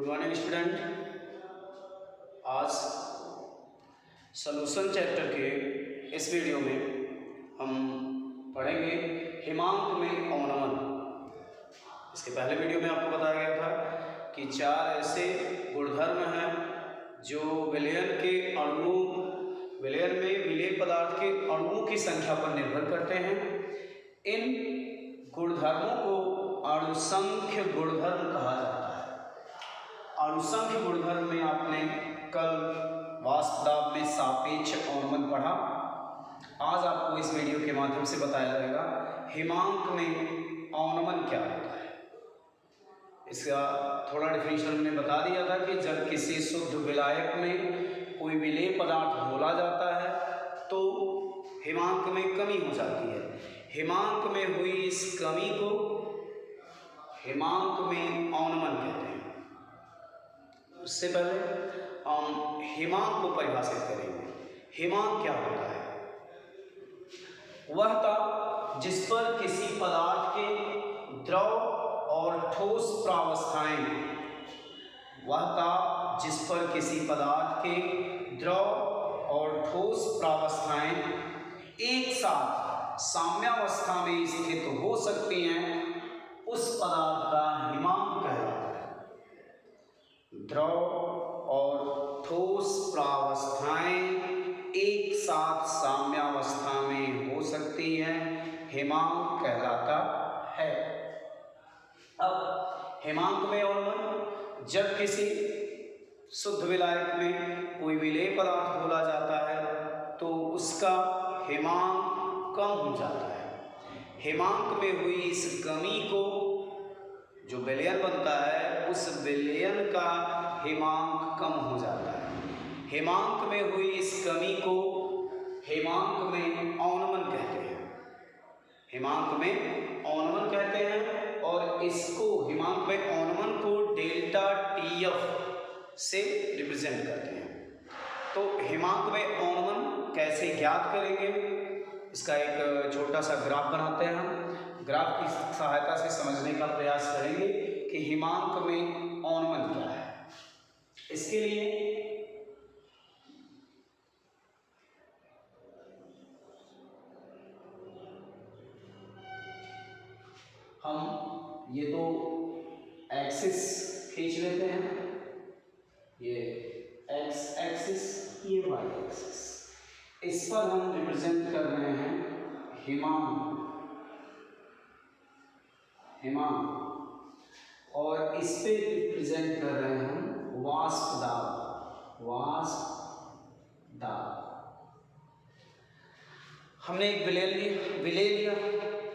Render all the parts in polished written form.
Good morning student. आज solution chapter के इस वीडियो में हम पढ़ेंगे हिमांक में अवनमन। इसके पहले वीडियो में आपको बताया गया था कि चार ऐसे गुणधर्म हैं जो विलयन में विलेय पदार्थ के अणुओं की संख्या पर निर्भर करते हैं। इन गुणधर्मों को अणुसंख्य गुणधर्म कहा जाता है। अणुसंख्य गुणधर्म में आपने कल वाष्प दाब में सापेक्ष अवनमन पढ़ा। आज आपको इस वीडियो के माध्यम से बताया जाएगा हिमांक में अवनमन क्या होता है। इसका थोड़ा डेफिनेशन हमने बता दिया था कि जब किसी शुद्ध विलायक में कोई विलेय पदार्थ घोला जाता है तो हिमांक में कमी हो जाती है। हिमांक में हुई इस कमी को हिमांक में अवनमन कहते हैं। उससे पहले हम हिमांक को परिभाषित करेंगे। हिमांक क्या होता है? वह ताप जिस पर किसी पदार्थ के द्रव और ठोस प्रावस्थाएं एक साथ साम्यावस्था में स्थित हो सकती हैं, उस पदार्थ का हिमांक कहलाता है। द्रव और ठोस प्रावस्थाएं एक साथ साम्यावस्था में हो सकती हैं, हिमांक कहलाता है। अब हिमांक में अवनमन जब किसी शुद्ध विलायक में कोई विलेय पदार्थ घोला जाता है तो उसका हिमांक कम हो जाता है। हिमांक में हुई इस कमी को जो विलयन बनता है उस विलयन का हिमांक कम हो जाता है। हिमांक में हुई इस कमी को हिमांक में अवनमन कहते हैं। हिमांक में अवनमन कहते हैं और इसको हिमांक में अवनमन को डेल्टा TF से रिप्रेजेंट करते हैं। तो हिमांक में अवनमन कैसे ज्ञात करेंगे, इसका एक छोटा सा ग्राफ बनाते हैं। हम ग्राफ की सहायता से समझने का प्रयास करेंगे कि हिमांक में अवनमन क्या है। इसके लिए हम ये दो एक्सिस खींच लेते हैं, ये एक्स एक्सिस, ये वाई एक्सिस। इस पर हम रिप्रेजेंट कर रहे हैं हिमांक और इस पे रिप्रेजेंट कर रहे हैं हम वाष्प दाब। हमने एक विलेय लिया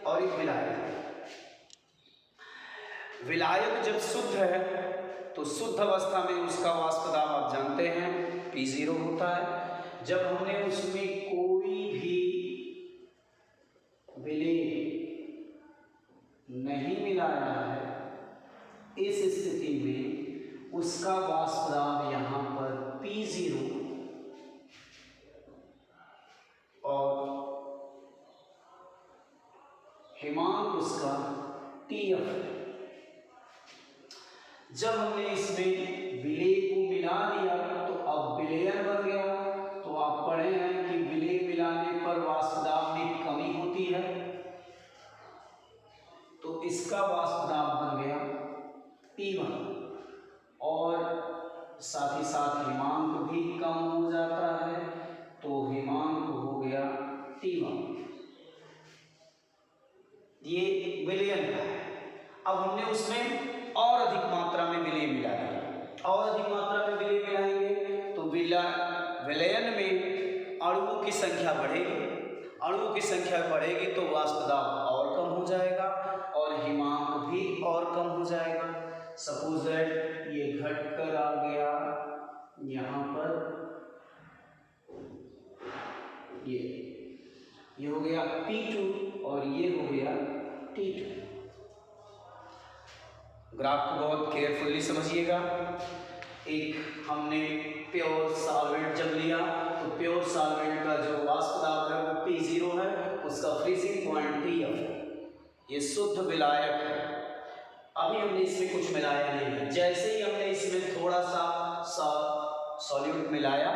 और एक विलायक लिया। विलायक जब शुद्ध है तो शुद्ध अवस्था में उसका वाष्प दाब आप जानते हैं P0 होता है। जब हमने उसमें कोई भी विलेय नहीं मिलाया है, इस स्थिति में उसका वाष्प दाब यहाँ पर P0 और हिमांक उसका TF है। जब हमने इसमें विलेय को मिला दिया तो अब विलयन बन गया। तो आप पढ़े हैं कि विलेय मिलाने पर वाष्प दाब में कमी होती है, तो इसका वाष्प दाब बन गया P1 और साथ ही साथ हिमांक भी कम हो जाता है, तो हिमांक हो गया T1। ये विलयन का है। अब हमने उसमें और अधिक मात्रा में विलेय मिला दिया। और अधिक मात्रा में विलेय मिलाएंगे तो विलयन में अणुओं की संख्या बढ़ेगी। अणुओं की संख्या बढ़ेगी तो वाष्प दाब और कम हो जाएगा और हिमांक भी और कम हो जाएगा। सपोज दैट ये घट कर आ गया यहाँ पर, ये हो गया P2 और ये हो गया T2। ग्राफ को बहुत केयरफुली समझिएगा। एक हमने प्योर सॉल्वेंट जब लिया तो प्योर सॉल्वेंट का जो वाष्प दाब है वो P0 है, उसका फ्रीजिंग पॉइंट TF है। ये शुद्ध विलायक है। अब अभी हमने इसमें कुछ मिलाया नहीं है। जैसे ही हमने इसमें थोड़ा सा सॉल्यूट मिलाया,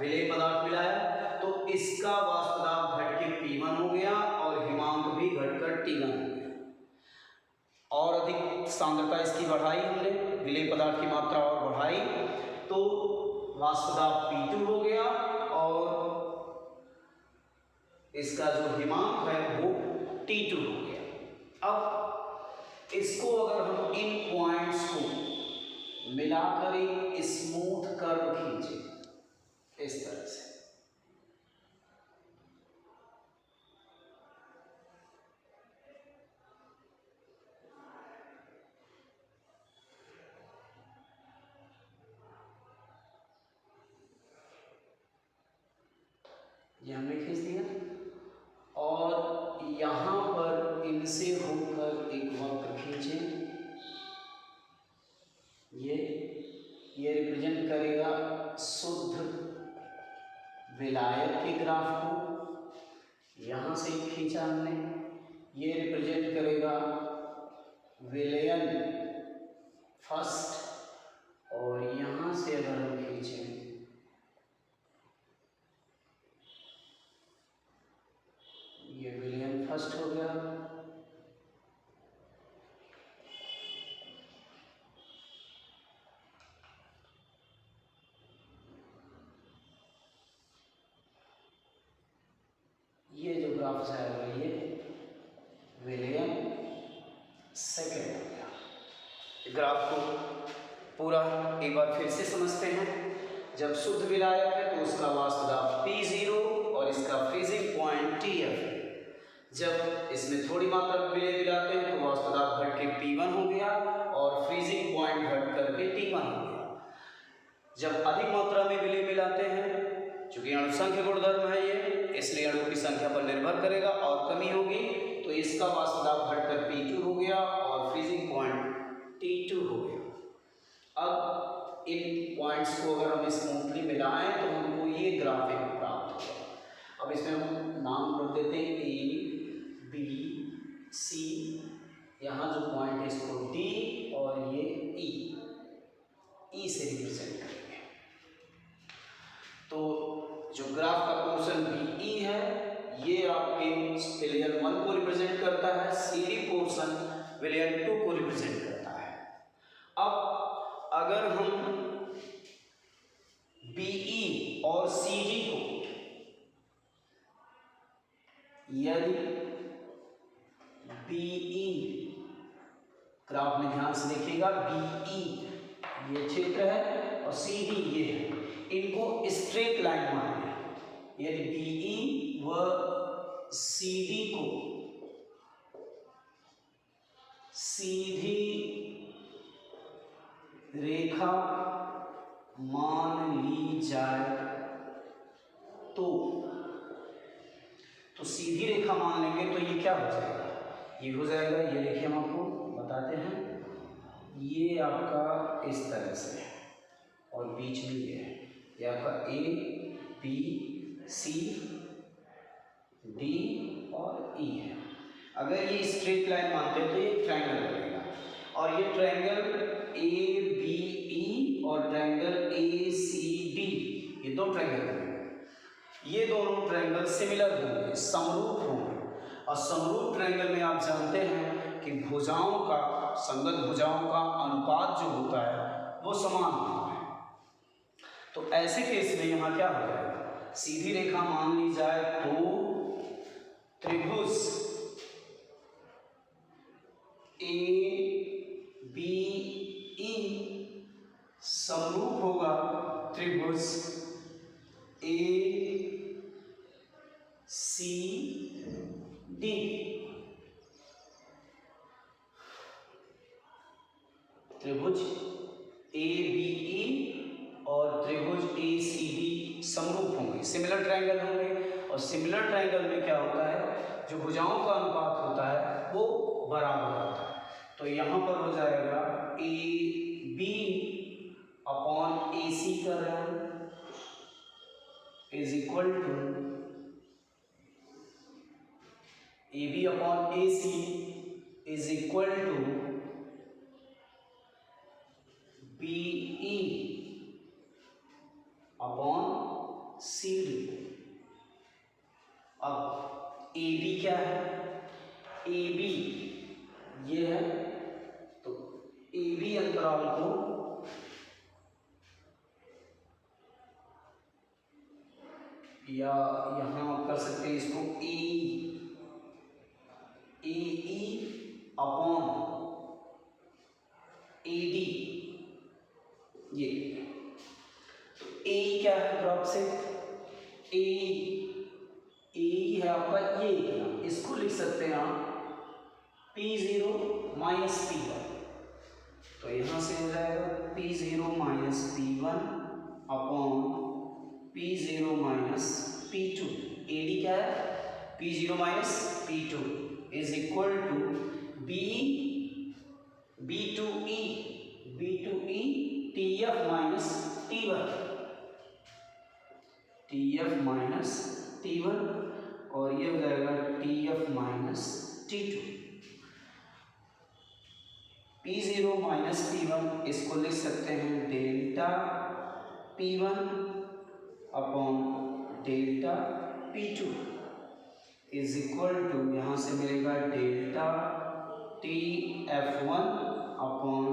विलेय पदार्थ मिलाया, तो इसका वाष्प दाब घट के P1 हो गया और हिमांक भी घटकर T1 हो गया। और अधिक सांद्रता इसकी बढ़ाई हमने, विलेय पदार्थ की मात्रा और बढ़ाई, तो वाष्प दाब P2 हो गया और इसका जो हिमांक है वो T2 हो गया। अब इसको अगर हम इन पॉइंट्स को मिलाकर एक स्मूथ कर्व खींचे इस तरह से, ये हमने खींच दिया और यहाँ पर इनसे होकर एक वक्र खींचे। ये रिप्रेजेंट करेगा शुद्ध विलायक के ग्राफ को। यहाँ से खींचा हमने, ये रिप्रेजेंट करेगा विलयन फर्स्ट, और यहाँ से अगर हम खींचें ये विलयन फर्स्ट हो गया। ये जो ग्राफ आएगा ये विलयन सेकेंड हो गया। ग्राफ को पूरा एक बार फिर से समझते हैं। जब शुद्ध विलायक है तो उसका वाष्प दाब P0 और इसका फ्रीजिंग पॉइंट TF है। जब इसमें थोड़ी मात्रा में विलेय मिलाते हैं तो वाष्प दाब घट के P1 हो गया और फ्रीजिंग पॉइंट घट करके T1 हो गया। जब अधिक मात्रा में विलेय मिलाते हैं, चूंकि अणुसंख्य गुणधर्म है ये, इसलिए अणु की संख्या पर निर्भर करेगा, और कमी होगी तो इसका वाष्प दाब घटकर P2 हो गया और फ्रीजिंग पॉइंट T2 हो गया। अब इन पॉइंट्स को अगर हम स्मूथली मिलाएं तो हमको ये ग्राफिक प्राप्त होगा। अब इसमें हम नाम रख देते हैं A, B, C, यहाँ जो पॉइंट है इसको D और ये E से रिप्रेजेंट करेंगे। तो जो ग्राफ का पोर्शन BE है ये आपके विलयन 1 को रिप्रेजेंट करता है, CD पोर्शन विलयन 2 को रिप्रेजेंट करता है। अब अगर हम BE और CD को, यदि BE ग्राफ में ध्यान से देखिएगा, BE ये क्षेत्र है और CD ये है, इनको स्ट्रेट लाइन माने। यदि BE व CD को सीधी रेखा मान ली जाए तो सीधी रेखा मान लेंगे तो ये क्या हो जाएगा, ये हो जाएगा, ये देखिए हम आपको बताते हैं, ये आपका इस तरह से है और बीच में ये है, ये आपका A, B, C, D और E है। अगर ये स्ट्रेट लाइन मानते हैं तो ये ट्रायंगल बनेगा, और ये ट्रायंगल ABE और ट्रायंगल ACD, ये दो ट्रायंगल बनेंगे। ये दोनों ट्रायंगल सिमिलर होंगे, समरूप होंगे, और समरूप ट्रायंगल में आप जानते हैं कि भुजाओं का, संगत भुजाओं का अनुपात जो होता है वो समान होता है। तो ऐसे केस में यहाँ क्या हो जाएगा, सीधी रेखा मान ली जाए तो त्रिभुज ABE समरूप होगा त्रिभुज ACD। त्रिभुज ABE और त्रिभुज ACD समरूप होंगे, सिमिलर ट्रायंगल होंगे, और सिमिलर ट्रायंगल में क्या होता है, जो भुजाओं का अनुपात होता है वो बराबर होता है। तो यहाँ पर हो जाएगा AB अपॉन AC कर रहे हैं is equal to AB upon AC is equal to BE upon CD। अब AB क्या है, AB ये है, तो AB अंतराल को या यहाँ आप कर सकते हैं इसको AE अपॉन AD, ये तो A क्या है ग्राफ से, A है आपका ये इतना, इसको लिख सकते हैं आप P0 माइनस P1, तो यहाँ से हो जाएगा P0 minus P1 upon P0 minus P2। AD क्या है, P0 minus P2 is equal to B2E TF minus T1 और ये हो जाएगा TF minus T2। P0 minus P1 इसको लिख सकते हैं डेल्टा P1 अपॉन delta P2 is equal to, यहाँ से मिलेगा delta TF1 upon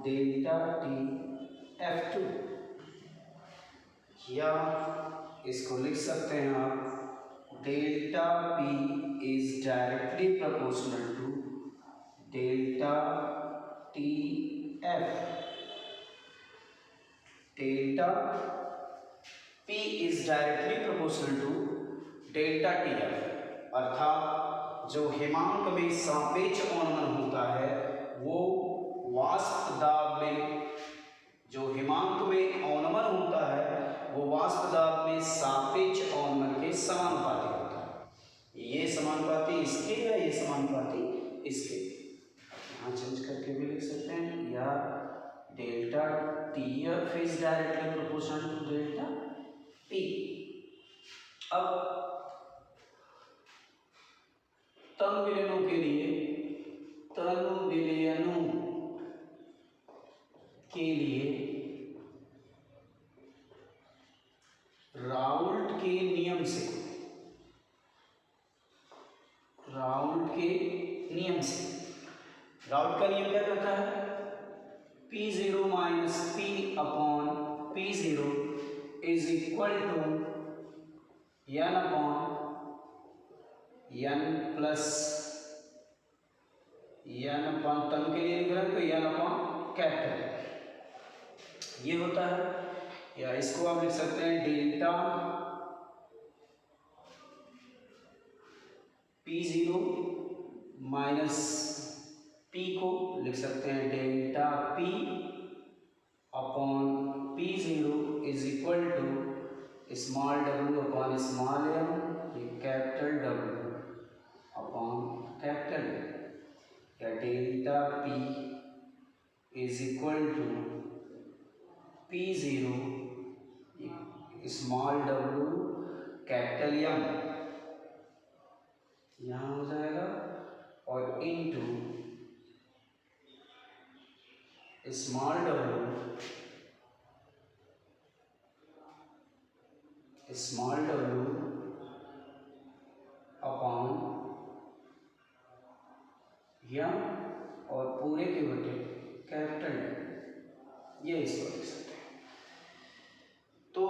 delta TF2, या इसको लिख सकते हैं आप delta P is directly proportional to delta TF। Delta P is directly proportional to delta TF, अर्थात जो हिमांक में सापेक्ष अवनमन होता है वो वाष्प दाब में, जो हिमांक में अवनमन होता है वो वाष्प दाब में सापेक्ष अवनमन के समानुपाती होता है। ये समानुपाती इसके या ये समानुपाती इसके, यहाँ चेंज करके भी लिख सकते हैं, या delta TF is directly proportional to delta P। अब तन विलयनों के लिए राउल्ट के नियम से राउल्ट का नियम क्या कहता है, P0 minus P upon P0 is equal to N upon N plus N upon, तन के लिए लिख रहे हैं तो N अपॉन कैपिटल ये होता है, या इसको आप लिख सकते हैं डेल्टा P0 माइनस P को लिख सकते हैं delta P upon P0 is equal to small w upon small m, capital W upon capital, या delta P is equal to P0 small w capital M, यहाँ हो जाएगा, और into small w upon M और पूरे के बटे capital, ये इसको लिख सकते हैं। तो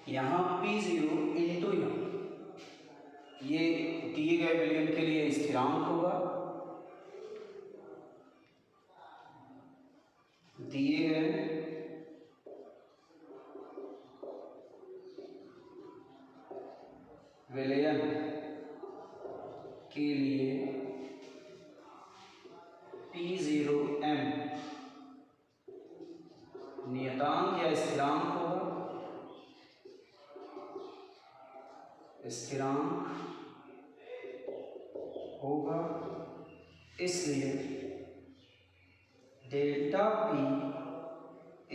यहाँ P0 इंटू M ये दिए गए विलयन के लिए स्थिरांक होगा, दिए गए विलयन के लिए P0M नियतांक या स्थिरांक होगा, इसलिए delta P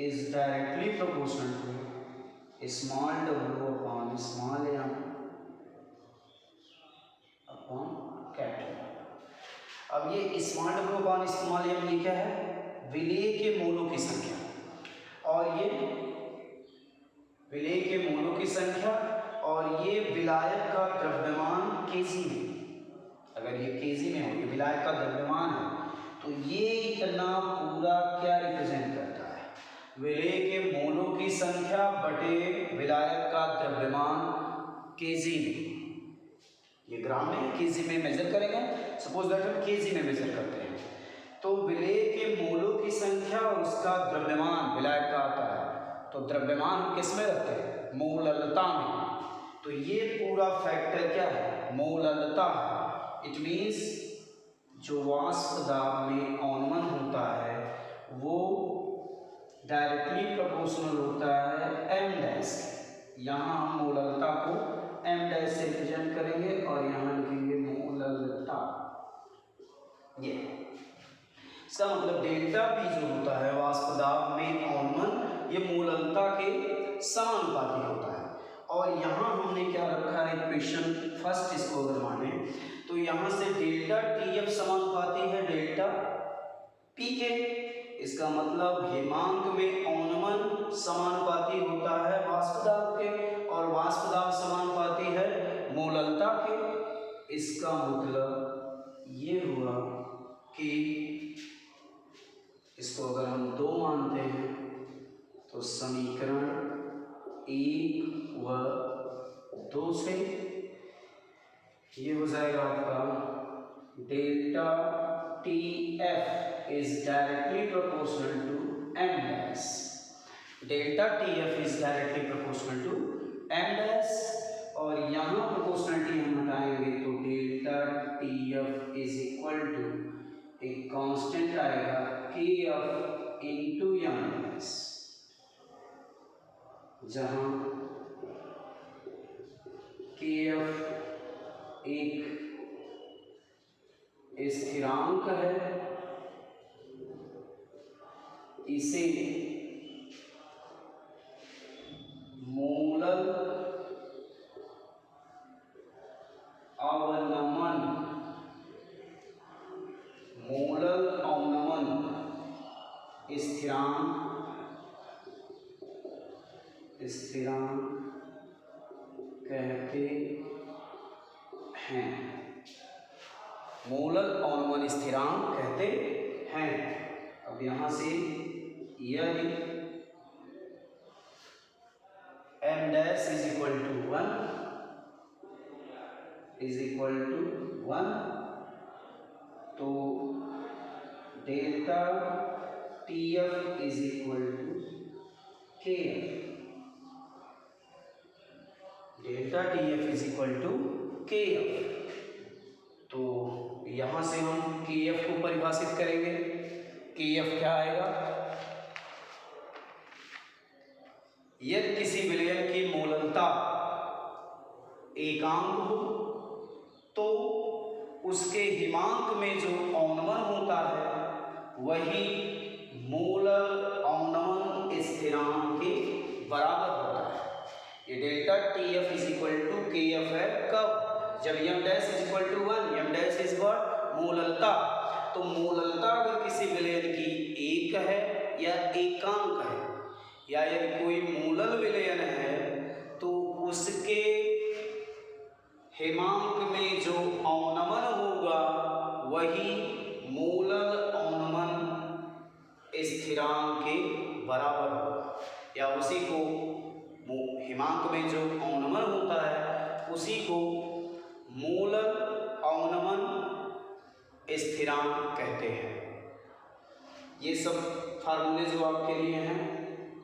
is directly proportional to small w upon small m upon capital. अब ये small w upon small m ये क्या है, विलेय के मोलों की संख्या, और ये विलेय के मोलों की संख्या और ये विलायक का द्रव्यमान केजी में, अगर ये केजी में हो, ये विलायक का द्रव्यमान है, तो ये इतना पूरा क्या रिप्रेजेंट करता है, विलेय के मोलों की संख्या बटे विलायक का द्रव्यमान केजी में। ये ग्राम में केजी में मेजर करेंगे, सपोज दैट हम केजी में मेजर करते हैं, तो विलेय के मोलों की संख्या और उसका द्रव्यमान विलायक का आता है, तो द्रव्यमान हम किस में रखते हैं, मोललता में, तो ये पूरा फैक्टर क्या है, मोललता है। इट मीन्स जो वाष्प दाब में औनमन होता है वो डायरेक्टली प्रोपोर्शनल होता है एम डैश। यहाँ हम मोललता को एम डैश से रिप्रेजेंट करेंगे और यहाँ लिखेंगे मोललता। ये इसका मतलब डेल्टा पी जो होता है वाष्प दाब में औनमन, ये मोललता के समानुपाती होता है। और यहाँ हमने क्या रखा है इक्वेशन फर्स्ट, इसको अगर माने तो यहाँ से डेल्टा टी एफ समानुपाती है डेल्टा पी के, इसका मतलब हेमांक में औनमन समानुपाती होता है वाष्प दाब के और वाष्प दाब समानुपाती है मोललता के। इसका मतलब ये हुआ कि इसको अगर हम 2 मानते हैं तो समीकरण 1 व 2 से ये हो जाएगा आपका delta T F is directly proportional to M dash, delta T F is directly proportional to M dash, और यहाँ प्रोपोर्शनलिटी हम हटाएंगे तो delta T F is equal to एक कांस्टेंट आएगा K F into M dash, जहाँ के F एक स्थिरांक है, इसे मोलल अवनमन, मोलल अवनमन स्थिरांक कहते हैं, मोलल अवनमन स्थिरांक कहते हैं। अब यहाँ से यदि M dash is equal to 1 तो delta T F is equal to K F, delta T F is equal to K F. तो यहाँ से हम के एफ को परिभाषित करेंगे, के एफ क्या आएगा, यदि किसी विलयन की मोललता एकांक हो तो उसके हिमांक में जो औनमन होता है वही मोलल औनमन स्थिरांक के बराबर होता है। ये delta T F is equal to K F है कब, जब M dash is equal to 1, M dash is what, मोललता। तो मोललता अगर किसी विलयन की एक है या एकांक है, या यदि कोई मोलल विलयन है तो उसके हेमांक में जो औनमन होगा वही मोलल औनमन स्थिरांक के बराबर होगा, या उसी को हेमांक में जो औनमन होता है उसी को मोलल औनमन स्थिरांक कहते हैं। ये सब फार्मूले जो आपके लिए हैं,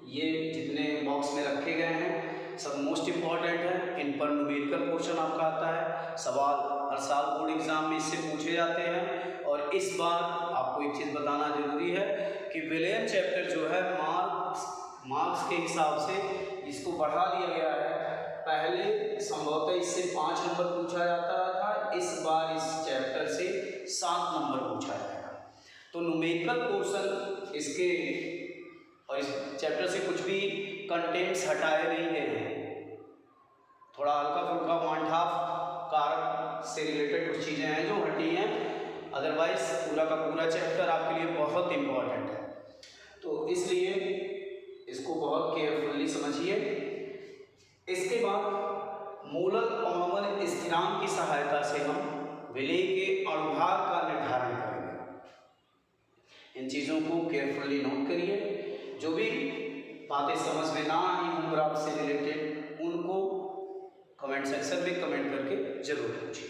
ये जितने बॉक्स में रखे गए हैं सब मोस्ट इम्पॉर्टेंट है। इन पर न्यूमेरिकल पोर्शन आपका आता है, सवाल हर साल बोर्ड एग्जाम में इससे पूछे जाते हैं। और इस बार आपको एक चीज़ बताना जरूरी है कि विलयन चैप्टर जो है मार्क्स के हिसाब से इसको बढ़ा दिया गया है। पहले संभवतः इससे 5 नंबर पूछा जाता था, इस बार इस चैप्टर से 7 नंबर पूछा जाएगा। तो न्यूमेरिकल पोर्शन इसके और इस चैप्टर से कुछ भी कंटेंट्स हटाए नहीं गए हैं, थोड़ा हल्का फुल्का 1/2 कारक से रिलेटेड कुछ चीज़ें हैं जो हटी हैं, अदरवाइज पूरा का पूरा चैप्टर आपके लिए बहुत इंपॉर्टेंट है। तो इसलिए इसको बहुत केयरफुली समझिए। इसके बाद मूलल अणुबल स्थिरांक की सहायता से हम विलेय के अणुभार का निर्धारण करेंगे। इन चीज़ों को केयरफुली नोट करिए। जो भी बातें समझ में ना आई हों ग्राफ से रिलेटेड, उनको कमेंट सेक्शन में कमेंट करके जरूर पूछिए।